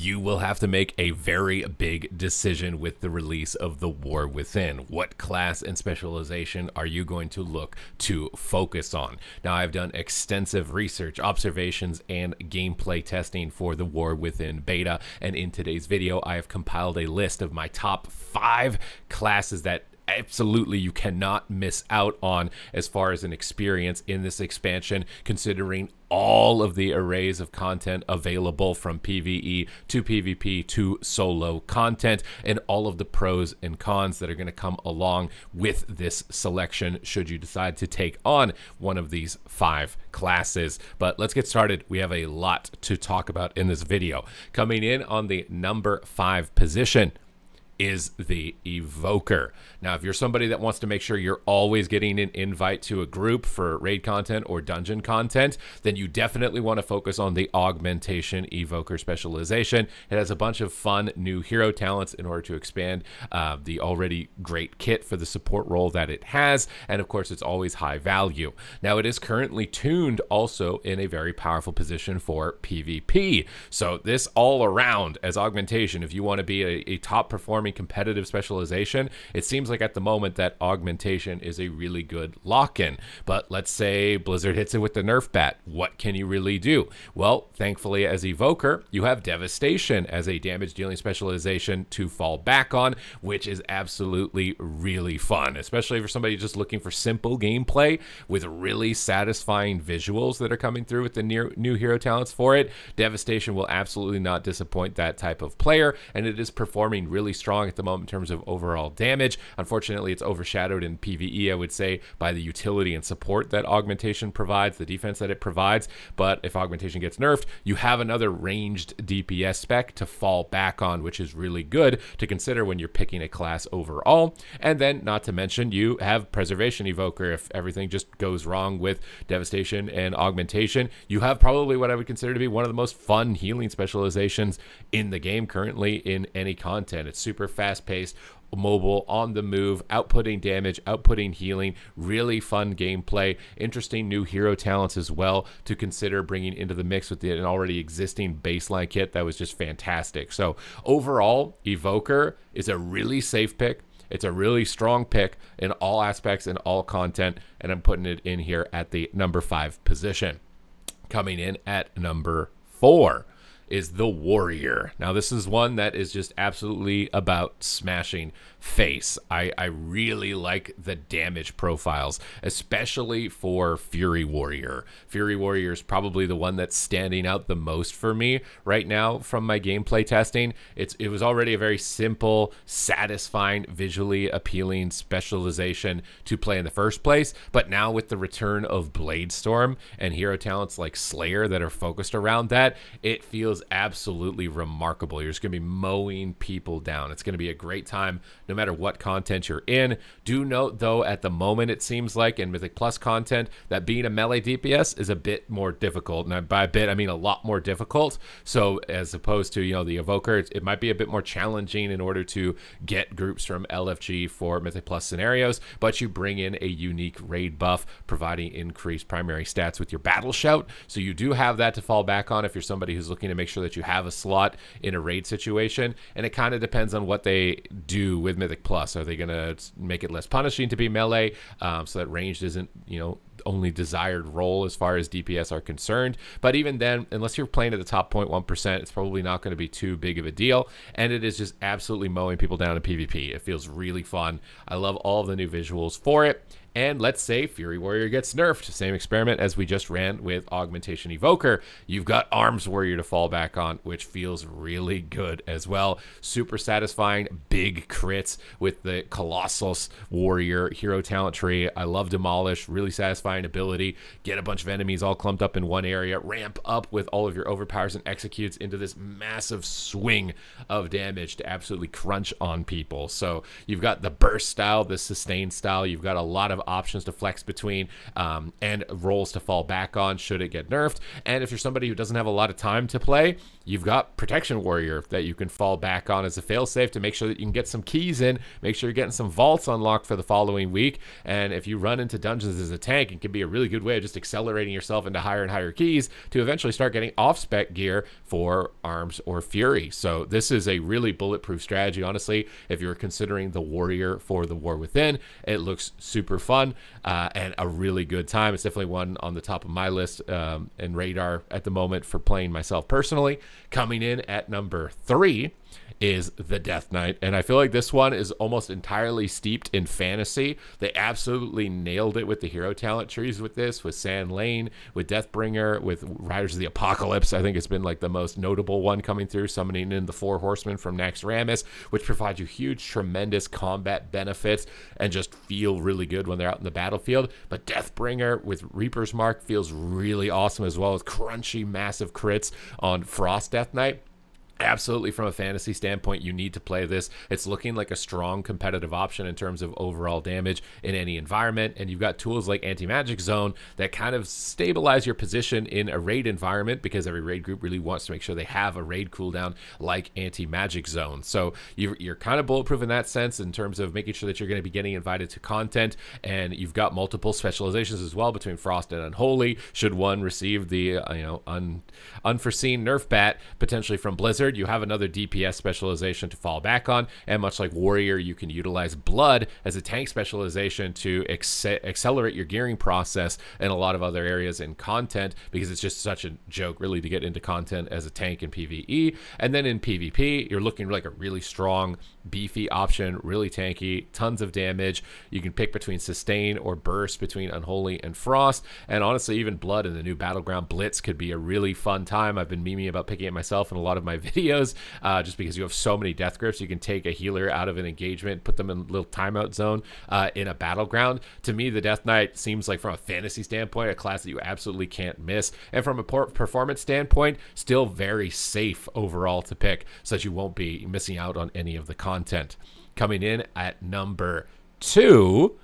you will have to make a very big decision with the release of The War Within. What class and specialization are you going to look to focus on? Now, I've done extensive research, observations, and gameplay testing for The War Within beta, and in today's video, I have compiled a list of my top 5 classes that absolutely you cannot miss out on as far as an experience in this expansion, considering all of the arrays of content available from PvE to PvP to solo content, and all of the pros and cons that are going to come along with this selection should you decide to take on one of these 5 classes. But let's get started. We have a lot to talk about in this video. Coming in on the number 5 position is the Evoker. Now, if you're somebody that wants to make sure you're always getting an invite to a group for raid content or dungeon content, then you definitely want to focus on the Augmentation Evoker specialization. It has a bunch of fun new hero talents in order to expand the already great kit for the support role that it has, and of course it's always high value. Now, it is currently tuned also in a very powerful position for PvP. So this all around as augmentation, if you want to be a top performing competitive specialization, it seems like at the moment that augmentation is a really good lock-in. But let's say Blizzard hits it with the nerf bat. What can you really do? Well, thankfully as Evoker, you have Devastation as a damage dealing specialization to fall back on, which is absolutely really fun, especially for somebody just looking for simple gameplay with really satisfying visuals that are coming through with the new hero talents for it. Devastation will absolutely not disappoint that type of player, and it is performing really strong at the moment in terms of overall damage. Unfortunately, it's overshadowed in PvE, I would say, by the utility and support that augmentation provides, the defense that it provides. But if augmentation gets nerfed, you have another ranged DPS spec to fall back on, which is really good to consider when you're picking a class overall. And then, not to mention, you have Preservation Evoker. If everything just goes wrong with Devastation and augmentation, you have probably what I would consider to be one of the most fun healing specializations in the game currently in any content. It's super fast-paced, mobile, on the move, outputting damage, outputting healing, really fun gameplay, interesting new hero talents as well to consider bringing into the mix with an already existing baseline kit that was just fantastic. So overall, Evoker is a really safe pick. It's a really strong pick in all aspects and all content, and I'm putting it in here at the number 5 position. Coming in at number 4 is the Warrior. Now, this is one that is just absolutely about smashing face. I really like the damage profiles, especially for Fury Warrior. Fury Warrior is probably the one that's standing out the most for me right now from my gameplay testing. It was already a very simple, satisfying, visually appealing specialization to play in the first place, but now with the return of Bladestorm and hero talents like Slayer that are focused around that, it feels absolutely remarkable. You're just going to be mowing people down. It's going to be a great time no matter what content you're in. Do note, though, at the moment it seems like in Mythic Plus content that being a melee DPS is a bit more difficult. And by a bit, I mean a lot more difficult. So as opposed to, the Evoker, it might be a bit more challenging in order to get groups from LFG for Mythic Plus scenarios, but you bring in a unique raid buff, providing increased primary stats with your battle shout. So you do have that to fall back on if you're somebody who's looking to make sure that you have a slot in a raid situation. And it kind of depends on what they do with Mythic Plus. Are they going to make it less punishing to be melee so that ranged isn't, only desired role as far as DPS are concerned? But even then, unless you're playing at the top 0.1%, it's probably not going to be too big of a deal. And it is just absolutely mowing people down in PvP. It feels really fun. I love all of the new visuals for it. And let's say Fury Warrior gets nerfed. Same experiment as we just ran with Augmentation Evoker. You've got Arms Warrior to fall back on, which feels really good as well. Super satisfying, big crits with the Colossus Warrior hero talent tree. I love Demolish, really satisfying ability. Get a bunch of enemies all clumped up in one area, ramp up with all of your overpowers and executes into this massive swing of damage to absolutely crunch on people. So you've got the burst style, the sustain style. You've got a lot of of options to flex between and roles to fall back on should it get nerfed. And if you're somebody who doesn't have a lot of time to play, you've got Protection Warrior that you can fall back on as a failsafe to make sure that you can get some keys in, make sure you're getting some vaults unlocked for the following week. And if you run into dungeons as a tank, it can be a really good way of just accelerating yourself into higher and higher keys to eventually start getting off-spec gear for Arms or Fury. So this is a really bulletproof strategy, honestly. If you're considering the Warrior for the War Within, it looks super fun and a really good time. It's definitely one on the top of my list and radar at the moment for playing myself personally. Coming in at number 3 is the Death Knight, and I feel like this one is almost entirely steeped in fantasy. They absolutely nailed it with the hero talent trees with this, with Sand Lane, with Deathbringer, with Riders of the Apocalypse. I think it's been like the most notable one coming through, summoning in the 4 Horsemen from Naxxramas, which provides you huge, tremendous combat benefits and just feel really good when they're out in the battlefield. But Deathbringer with Reaper's Mark feels really awesome as well, as crunchy, massive crits on Frost Death Knight. Absolutely, from a fantasy standpoint, you need to play this. It's looking like a strong competitive option in terms of overall damage in any environment, and you've got tools like Anti-Magic Zone that kind of stabilize your position in a raid environment, because every raid group really wants to make sure they have a raid cooldown like Anti-Magic Zone. So you're kind of bulletproof in that sense in terms of making sure that you're going to be getting invited to content, and you've got multiple specializations as well between Frost and Unholy. Should one receive the unforeseen nerf bat potentially from Blizzard, you have another DPS specialization to fall back on, and much like Warrior, you can utilize Blood as a tank specialization to accelerate your gearing process in a lot of other areas in content, because it's just such a joke really to get into content as a tank in PvE. And then in PvP, you're looking like a really strong, beefy option, really tanky, tons of damage. You can pick between Sustain or Burst between Unholy and Frost, and honestly, even Blood in the new Battleground Blitz could be a really fun time. I've been memeing about picking it myself in a lot of my videos, just because you have so many death grips. You can take a healer out of an engagement, put them in a little timeout zone in a battleground. To me, the Death Knight seems like, from a fantasy standpoint, a class that you absolutely can't miss, and from a performance standpoint, still very safe overall to pick, so that you won't be missing out on any of the content. Coming in at number 2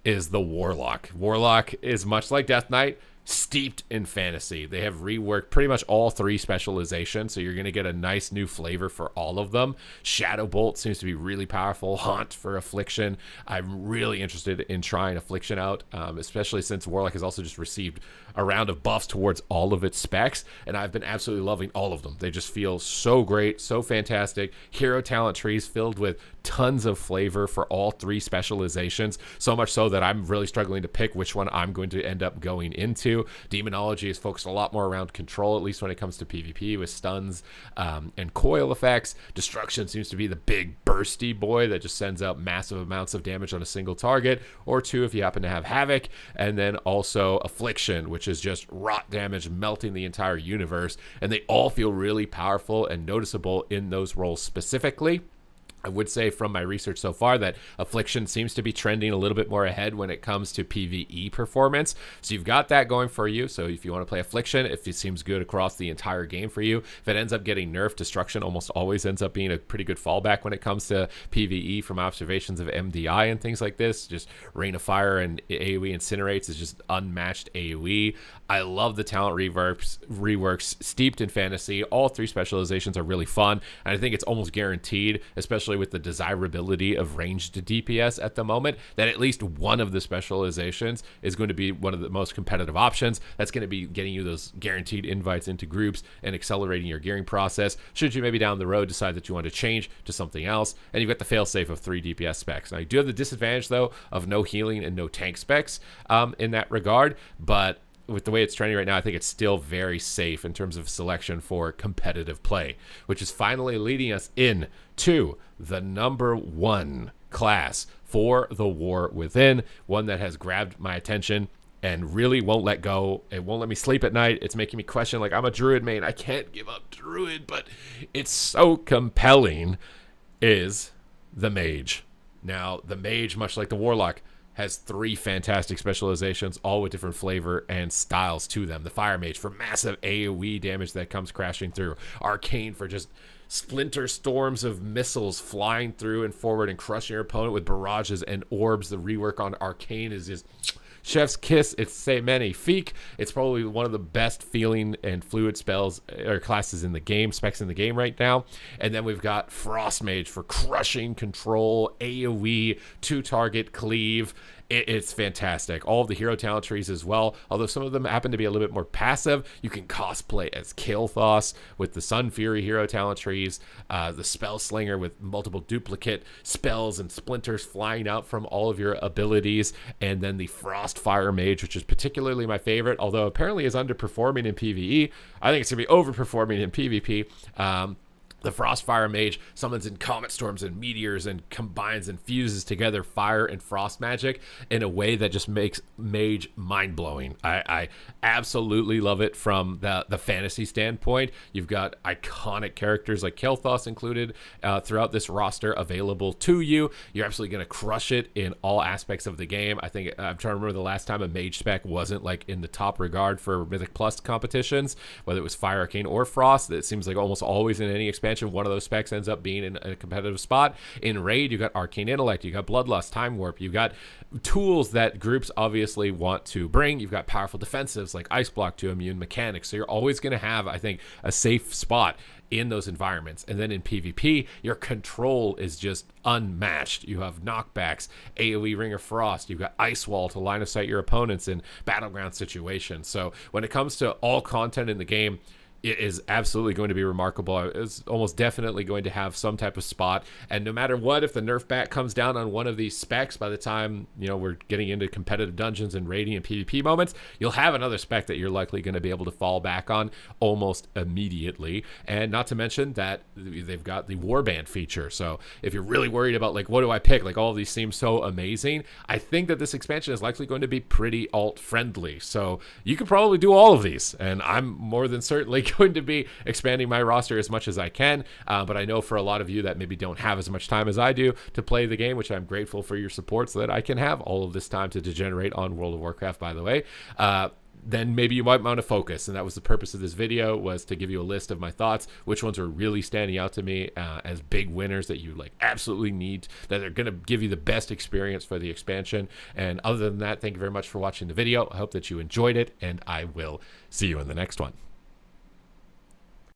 is the Warlock. Warlock is much like Death Knight, steeped in fantasy. They have reworked pretty much all 3 specializations, so you're going to get a nice new flavor for all of them. Shadow Bolt seems to be really powerful. Haunt for Affliction. I'm really interested in trying Affliction out, especially since Warlock has also just received a round of buffs towards all of its specs, and I've been absolutely loving all of them. They just feel so great, so fantastic. Hero talent trees filled with tons of flavor for all 3 specializations, so much so that I'm really struggling to pick which one I'm going to end up going into. Demonology is focused a lot more around control, at least when it comes to PvP, with stuns and coil effects. Destruction seems to be the big bursty boy that just sends out massive amounts of damage on a single target, or 2 if you happen to have Havoc. And then also Affliction, which is just rot damage melting the entire universe, and they all feel really powerful and noticeable in those roles specifically. I would say from my research so far that Affliction seems to be trending a little bit more ahead when it comes to PvE performance. So you've got that going for you. So if you want to play Affliction, if it seems good across the entire game for you, if it ends up getting nerfed, Destruction almost always ends up being a pretty good fallback when it comes to PvE from observations of MDI and things like this. Just Rain of Fire and AoE Incinerates is just unmatched AoE. I love the talent reworks steeped in fantasy. All 3 specializations are really fun, and I think it's almost guaranteed, especially with the desirability of ranged DPS at the moment, that at least one of the specializations is going to be one of the most competitive options. That's going to be getting you those guaranteed invites into groups and accelerating your gearing process, should you maybe down the road decide that you want to change to something else. And you've got the failsafe of 3 DPS specs. Now, you do have the disadvantage, though, of no healing and no tank specs in that regard, but with the way it's trending right now, I think it's still very safe in terms of selection for competitive play, which is finally leading us in to the number 1 class for the War Within, one that has grabbed my attention and really won't let go. It won't let me sleep at night. It's making me question, like, I'm a Druid main. I can't give up Druid, but it's so compelling, is the Mage. Now, the Mage, much like the Warlock, has 3 fantastic specializations, all with different flavor and styles to them. The Fire Mage for massive AoE damage that comes crashing through. Arcane for just splinter storms of missiles flying through and forward and crushing your opponent with barrages and orbs. The rework on Arcane is just chef's kiss. It's say many. Feek, it's probably one of the best feeling and fluid spells or classes in the game, specs in the game right now. And then we've got Frost Mage for crushing, control, AoE, 2-target cleave. It's fantastic. All of the hero talent trees as well, although some of them happen to be a little bit more passive. You can cosplay as Kael'thas with the Sun Fury hero talent trees, the Spell Slinger with multiple duplicate spells and splinters flying out from all of your abilities, and then the Frost Fire Mage, which is particularly my favorite, although apparently is underperforming in PvE. I think it's going to be overperforming in PvP. The Frostfire Mage summons in comet storms and meteors and combines and fuses together fire and frost magic in a way that just makes Mage mind-blowing. I absolutely love it from the fantasy standpoint. You've got iconic characters like Kael'thas included throughout this roster available to you. You're absolutely going to crush it in all aspects of the game. I think I'm trying to remember the last time a Mage spec wasn't like in the top regard for Mythic Plus competitions, whether it was Fire, Arcane, or Frost. It seems like almost always in any expansion one of those specs ends up being in a competitive spot. In Raid, you got Arcane Intellect, you got Bloodlust, Time Warp, you got tools that groups obviously want to bring. You've got powerful defensives like Ice Block to immune mechanics. So you're always going to have, I think, a safe spot in those environments. And then in PvP, your control is just unmatched. You have knockbacks, AoE Ring of Frost, you've got Ice Wall to line of sight your opponents in battleground situations. So when it comes to all content in the game, it is absolutely going to be remarkable. It's almost definitely going to have some type of spot. And no matter what, if the nerf bat comes down on one of these specs by the time, we're getting into competitive dungeons and raiding and PvP moments, you'll have another spec that you're likely going to be able to fall back on almost immediately. And not to mention that they've got the warband feature. So if you're really worried about what do I pick? All of these seem so amazing. I think that this expansion is likely going to be pretty alt friendly. So you could probably do all of these. And I'm more than certainly going to be expanding my roster as much as I can, but I know for a lot of you that maybe don't have as much time as I do to play the game, which I'm grateful for your support so that I can have all of this time to degenerate on World of Warcraft, by the way. Then maybe you might want to focus, and that was the purpose of this video, was to give you a list of my thoughts, which ones are really standing out to me as big winners that you absolutely need, that are going to give you the best experience for the expansion. And other than that, thank you very much for watching the video. I hope that you enjoyed it, and I will see you in the next one.